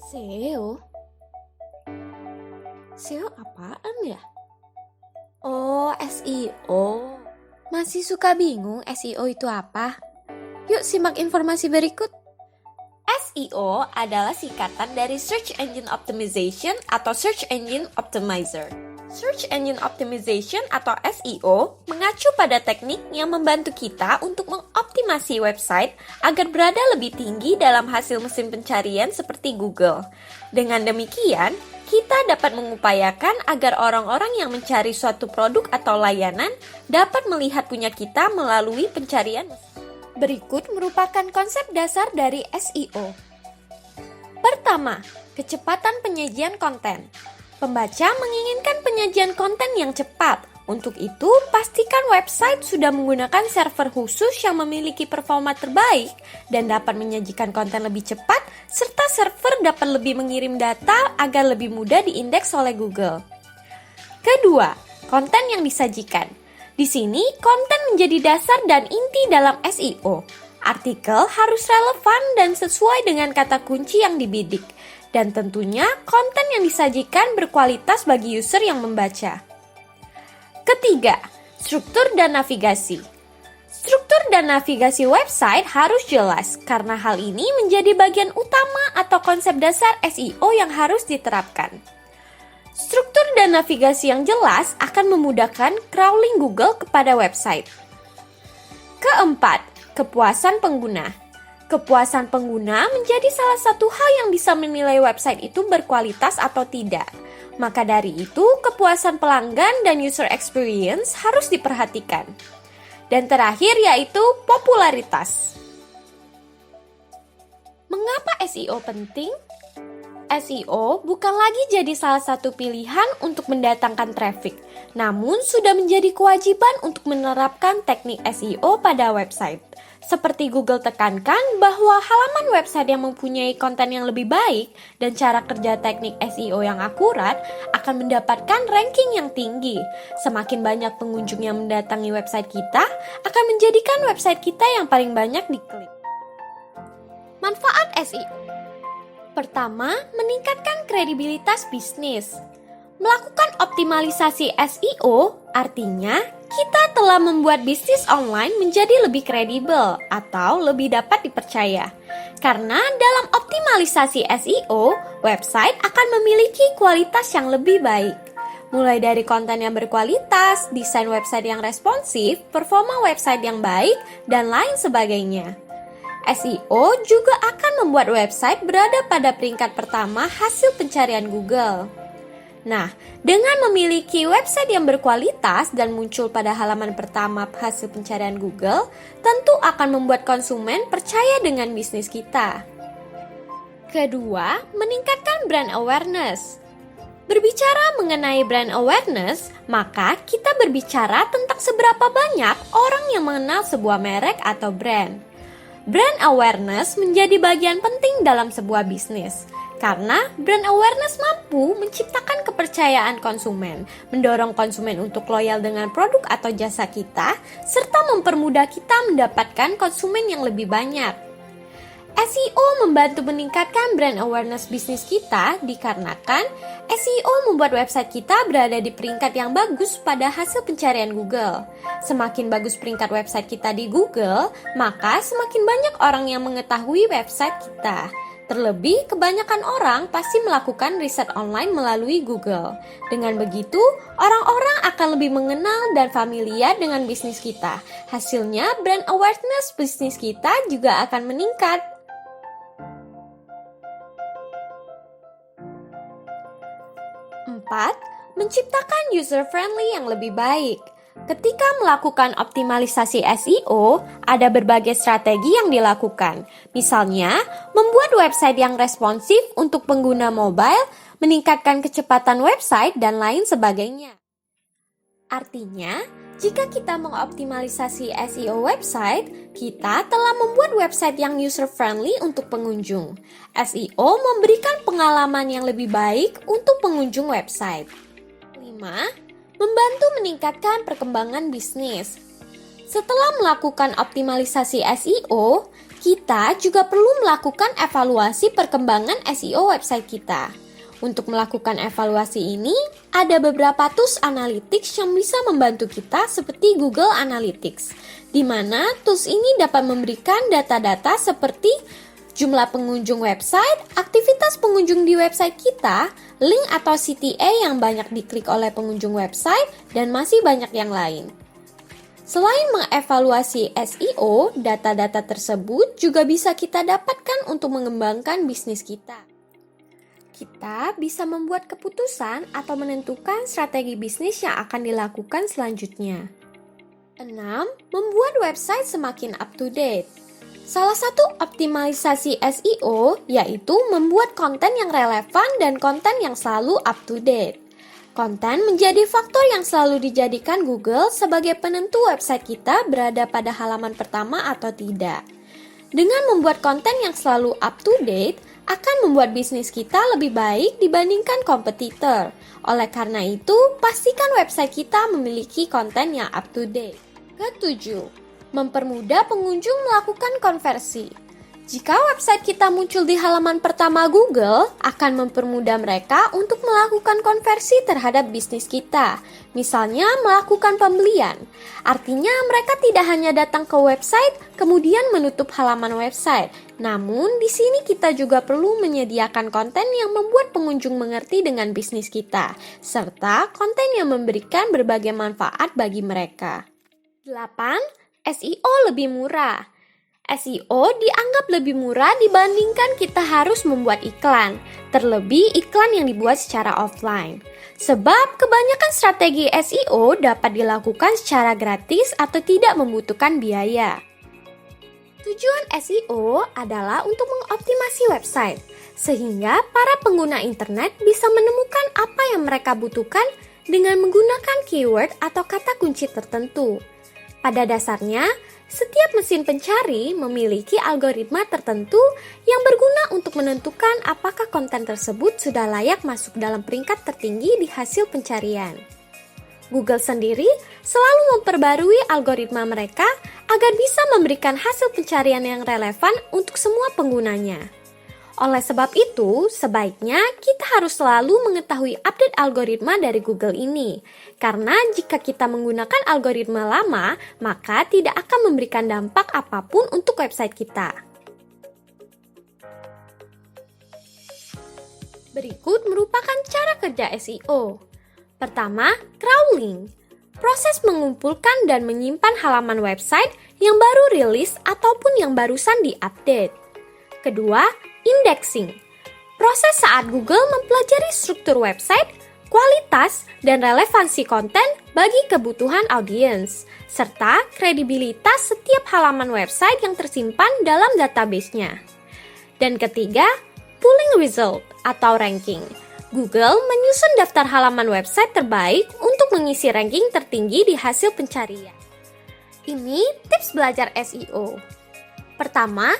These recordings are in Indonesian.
SEO? SEO apaan ya? Oh, SEO. Masih suka bingung SEO itu apa? Yuk simak informasi berikut. SEO adalah singkatan dari Search Engine Optimization atau Search Engine Optimizer. Search Engine Optimization atau SEO mengacu pada teknik yang membantu kita untuk mengoptimasi website agar berada lebih tinggi dalam hasil mesin pencarian seperti Google. Dengan demikian, kita dapat mengupayakan agar orang-orang yang mencari suatu produk atau layanan dapat melihat punya kita melalui pencarian. Berikut merupakan konsep dasar dari SEO. Pertama, kecepatan penyajian konten. Pembaca menginginkan penyajian konten yang cepat. Untuk itu, pastikan website sudah menggunakan server khusus yang memiliki performa terbaik dan dapat menyajikan konten lebih cepat, serta server dapat lebih mengirim data agar lebih mudah diindeks oleh Google. Kedua, konten yang disajikan. Di sini, konten menjadi dasar dan inti dalam SEO. Artikel harus relevan dan sesuai dengan kata kunci yang dibidik. Dan tentunya, konten yang disajikan berkualitas bagi user yang membaca. Ketiga, struktur dan navigasi. Struktur dan navigasi website harus jelas, karena hal ini menjadi bagian utama atau konsep dasar SEO yang harus diterapkan. Struktur dan navigasi yang jelas akan memudahkan crawling Google kepada website. Keempat, kepuasan pengguna. Kepuasan pengguna menjadi salah satu hal yang bisa menilai website itu berkualitas atau tidak. Maka dari itu, kepuasan pelanggan dan user experience harus diperhatikan. Dan terakhir yaitu popularitas. Mengapa SEO penting? SEO bukan lagi jadi salah satu pilihan untuk mendatangkan traffic, namun sudah menjadi kewajiban untuk menerapkan teknik SEO pada website. Seperti Google tekankan bahwa halaman website yang mempunyai konten yang lebih baik dan cara kerja teknik SEO yang akurat akan mendapatkan ranking yang tinggi. Semakin banyak pengunjung yang mendatangi website kita, akan menjadikan website kita yang paling banyak diklik. Manfaat SEO. Pertama, meningkatkan kredibilitas bisnis. Melakukan optimalisasi SEO artinya kita telah membuat bisnis online menjadi lebih kredibel atau lebih dapat dipercaya. Karena dalam optimalisasi SEO, website akan memiliki kualitas yang lebih baik. Mulai dari konten yang berkualitas, desain website yang responsif, performa website yang baik, dan lain sebagainya. SEO juga akan membuat website berada pada peringkat pertama hasil pencarian Google. Nah, dengan memiliki website yang berkualitas dan muncul pada halaman pertama hasil pencarian Google, tentu akan membuat konsumen percaya dengan bisnis kita. Kedua, meningkatkan brand awareness. Berbicara mengenai brand awareness, maka kita berbicara tentang seberapa banyak orang yang mengenal sebuah merek atau brand. Brand awareness menjadi bagian penting dalam sebuah bisnis. Karena brand awareness mampu menciptakan kepercayaan konsumen, mendorong konsumen untuk loyal dengan produk atau jasa kita, serta mempermudah kita mendapatkan konsumen yang lebih banyak. SEO membantu meningkatkan brand awareness bisnis kita dikarenakan SEO membuat website kita berada di peringkat yang bagus pada hasil pencarian Google. Semakin bagus peringkat website kita di Google, maka semakin banyak orang yang mengetahui website kita. Terlebih, kebanyakan orang pasti melakukan riset online melalui Google. Dengan begitu, orang-orang akan lebih mengenal dan familiar dengan bisnis kita. Hasilnya, brand awareness bisnis kita juga akan meningkat. 4. Menciptakan user-friendly yang lebih baik. Ketika melakukan optimalisasi SEO, ada berbagai strategi yang dilakukan. Misalnya, membuat website yang responsif untuk pengguna mobile, meningkatkan kecepatan website, dan lain sebagainya. Artinya, jika kita mengoptimalisasi SEO website, kita telah membuat website yang user-friendly untuk pengunjung. SEO memberikan pengalaman yang lebih baik untuk pengunjung website. 5. Membantu meningkatkan perkembangan bisnis. Setelah melakukan optimalisasi SEO, Kita juga perlu melakukan evaluasi perkembangan SEO website kita. Untuk melakukan evaluasi ini, ada beberapa tools analytics yang bisa membantu kita seperti Google Analytics, di mana tools ini dapat memberikan data-data seperti jumlah pengunjung website, aktivitas pengunjung di website kita, link atau CTA yang banyak diklik oleh pengunjung website, dan masih banyak yang lain. Selain mengevaluasi SEO, data-data tersebut juga bisa kita dapatkan untuk mengembangkan bisnis kita. Kita bisa membuat keputusan atau menentukan strategi bisnis yang akan dilakukan selanjutnya. 6. Membuat website semakin up-to-date. Salah satu optimalisasi SEO yaitu membuat konten yang relevan dan konten yang selalu up-to-date. Konten menjadi faktor yang selalu dijadikan Google sebagai penentu website kita berada pada halaman pertama atau tidak. Dengan membuat konten yang selalu up-to-date, akan membuat bisnis kita lebih baik dibandingkan kompetitor. Oleh karena itu, pastikan website kita memiliki konten yang up-to-date. Ketujuh, mempermudah pengunjung melakukan konversi. Jika website kita muncul di halaman pertama Google, akan mempermudah mereka untuk melakukan konversi terhadap bisnis kita. Misalnya melakukan pembelian. Artinya mereka tidak hanya datang ke website, kemudian menutup halaman website. Namun di sini kita juga perlu menyediakan konten yang membuat pengunjung mengerti dengan bisnis kita, serta konten yang memberikan berbagai manfaat bagi mereka. 8. SEO lebih murah. SEO dianggap lebih murah dibandingkan kita harus membuat iklan, terlebih iklan yang dibuat secara offline. Sebab kebanyakan strategi SEO dapat dilakukan secara gratis atau tidak membutuhkan biaya. Tujuan SEO adalah untuk mengoptimasi website, sehingga para pengguna internet bisa menemukan apa yang mereka butuhkan dengan menggunakan keyword atau kata kunci tertentu. Pada dasarnya, setiap mesin pencari memiliki algoritma tertentu yang berguna untuk menentukan apakah konten tersebut sudah layak masuk dalam peringkat tertinggi di hasil pencarian. Google sendiri selalu memperbarui algoritma mereka agar bisa memberikan hasil pencarian yang relevan untuk semua penggunanya. Oleh sebab itu, sebaiknya kita harus selalu mengetahui update algoritma dari Google ini. Karena jika kita menggunakan algoritma lama, maka tidak akan memberikan dampak apapun untuk website kita. Berikut merupakan cara kerja SEO. Pertama, crawling. Proses mengumpulkan dan menyimpan halaman website yang baru rilis ataupun yang barusan diupdate. Kedua, indexing. Proses saat Google mempelajari struktur website, kualitas, dan relevansi konten bagi kebutuhan audiens, serta kredibilitas setiap halaman website yang tersimpan dalam database-nya. Dan ketiga, pulling result atau ranking. Google menyusun daftar halaman website terbaik untuk mengisi ranking tertinggi di hasil pencarian. Ini tips belajar SEO. Pertama,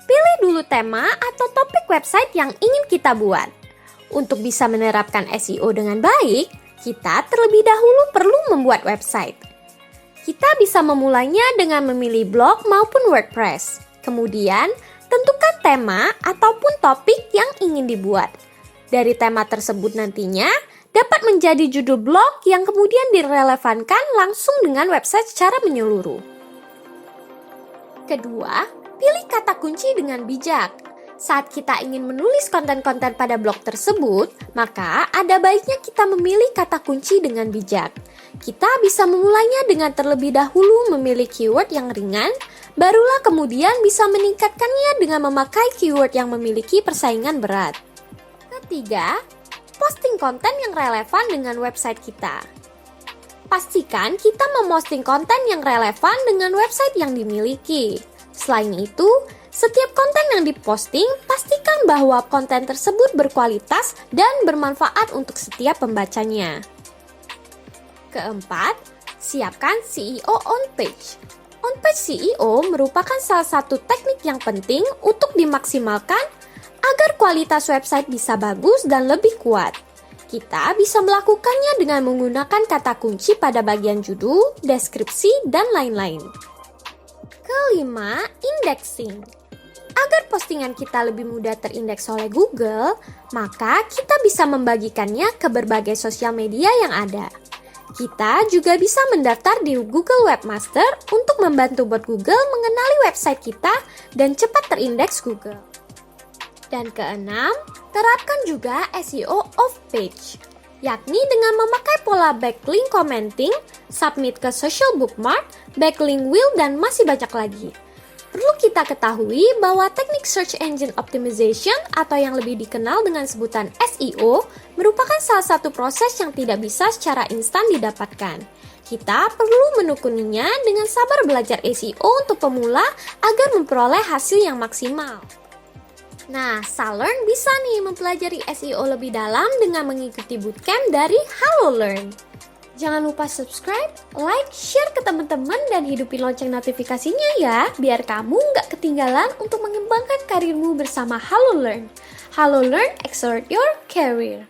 pilih dulu tema atau topik website yang ingin kita buat. Untuk bisa menerapkan SEO dengan baik, kita terlebih dahulu perlu membuat website. Kita bisa memulainya dengan memilih blog maupun WordPress. Kemudian, tentukan tema ataupun topik yang ingin dibuat. Dari tema tersebut nantinya dapat menjadi judul blog yang kemudian direlevankan langsung dengan website secara menyeluruh. Kedua, pilih kata kunci dengan bijak. Saat kita ingin menulis konten-konten pada blog tersebut, maka ada baiknya kita memilih kata kunci dengan bijak. Kita bisa memulainya dengan terlebih dahulu memilih keyword yang ringan, barulah kemudian bisa meningkatkannya dengan memakai keyword yang memiliki persaingan berat. Ketiga, posting konten yang relevan dengan website kita. Pastikan kita memposting konten yang relevan dengan website yang dimiliki. Selain itu, setiap konten yang diposting, pastikan bahwa konten tersebut berkualitas dan bermanfaat untuk setiap pembacanya. Keempat, siapkan SEO on page. On page SEO merupakan salah satu teknik yang penting untuk dimaksimalkan agar kualitas website bisa bagus dan lebih kuat. Kita bisa melakukannya dengan menggunakan kata kunci pada bagian judul, deskripsi, dan lain-lain. Kelima, indexing. Agar postingan kita lebih mudah terindeks oleh Google, maka kita bisa membagikannya ke berbagai sosial media yang ada. Kita juga bisa mendaftar di Google Webmaster untuk membantu bot Google mengenali website kita dan cepat terindeks Google. Dan keenam, terapkan juga SEO off-page, yakni dengan memakai pola backlink commenting, submit ke social bookmark, backlink wheel, dan masih banyak lagi. Perlu kita ketahui bahwa teknik Search Engine Optimization atau yang lebih dikenal dengan sebutan SEO merupakan salah satu proses yang tidak bisa secara instan didapatkan. Kita perlu menekuninya dengan sabar belajar SEO untuk pemula agar memperoleh hasil yang maksimal. Nah, Salern bisa nih mempelajari SEO lebih dalam dengan mengikuti bootcamp dari HaloLearn. Jangan lupa subscribe, like, share ke teman-teman, dan hidupin lonceng notifikasinya ya, biar kamu nggak ketinggalan untuk mengembangkan karirmu bersama HaloLearn. HaloLearn, accelerate your career.